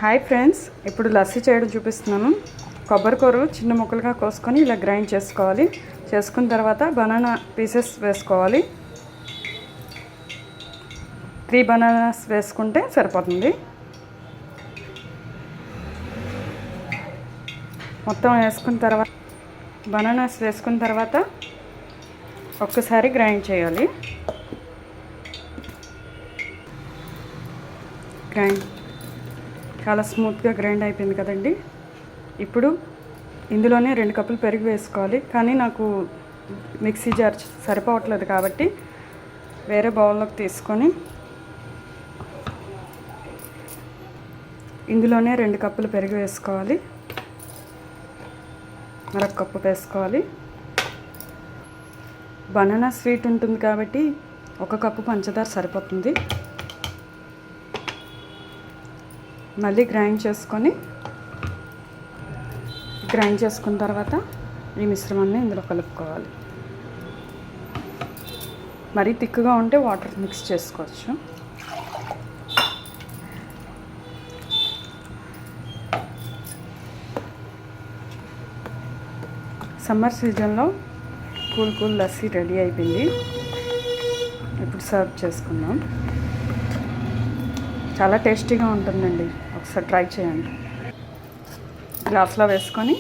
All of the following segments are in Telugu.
హాయ్ ఫ్రెండ్స్, ఇప్పుడు లస్సీ చేయడం చూపిస్తున్నాను. కొబ్బరికూర చిన్న ముక్కలుగా కోసుకొని ఇలా గ్రైండ్ చేసుకోవాలి. చేసుకున్న తర్వాత బనానా పీసెస్ వేసుకోవాలి. 3 బనానాస్ వేసుకుంటే సరిపోతుంది. మొత్తం బనానాస్ వేసుకున్న తర్వాత ఒక్కసారి గ్రైండ్ చేయాలి. చాలా స్మూత్గా గ్రైండ్ అయిపోయింది కదండి. ఇప్పుడు ఇందులోనే 2 కప్పులు పెరుగు వేసుకోవాలి. కానీ నాకు మిక్సీ జార్ సరిపోవట్లేదు కాబట్టి వేరే బౌల్లోకి తీసుకొని ఇందులోనే 2 కప్పులు పెరుగు వేసుకోవాలి. మరొక కప్పు వేసుకోవాలి. బనానా స్వీట్ ఉంటుంది కాబట్టి 1 కప్పు పంచదార సరిపోతుంది. మళ్ళీ గ్రైండ్ చేసుకున్న తర్వాత ఈ మిశ్రమాన్ని ఇందులో కలుపుకోవాలి. మరీ తిక్కుగా ఉంటే వాటర్ మిక్స్ చేసుకోవచ్చు. సమ్మర్ సీజన్లో కూల్ లస్సీ రెడీ అయిపోయింది. ఇప్పుడు సర్వ్ చేసుకుందాం. చాలా టేస్టీగా ఉంటుందండి, ఒకసారి ట్రై చేయండి. గ్లాస్లో వేసుకొని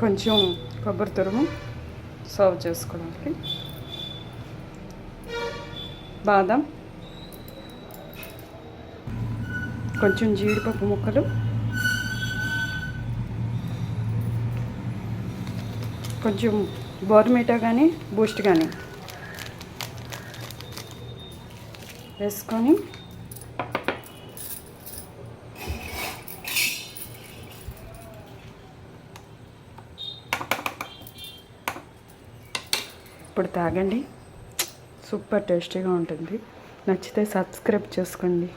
కొంచెం కొబ్బరి తురుము సర్వ్ చేసుకోవడానికి, బాదం, కొంచెం జీడిపప్పు ముక్కలు, కొంచెం బోర్మిటా కానీ బూస్ట్ కానీ వేసుకొని ఇప్పుడు తాగండి. సూపర్ టేస్టీగా ఉంటుంది. నచ్చితే సబ్స్క్రైబ్ చేసుకోండి.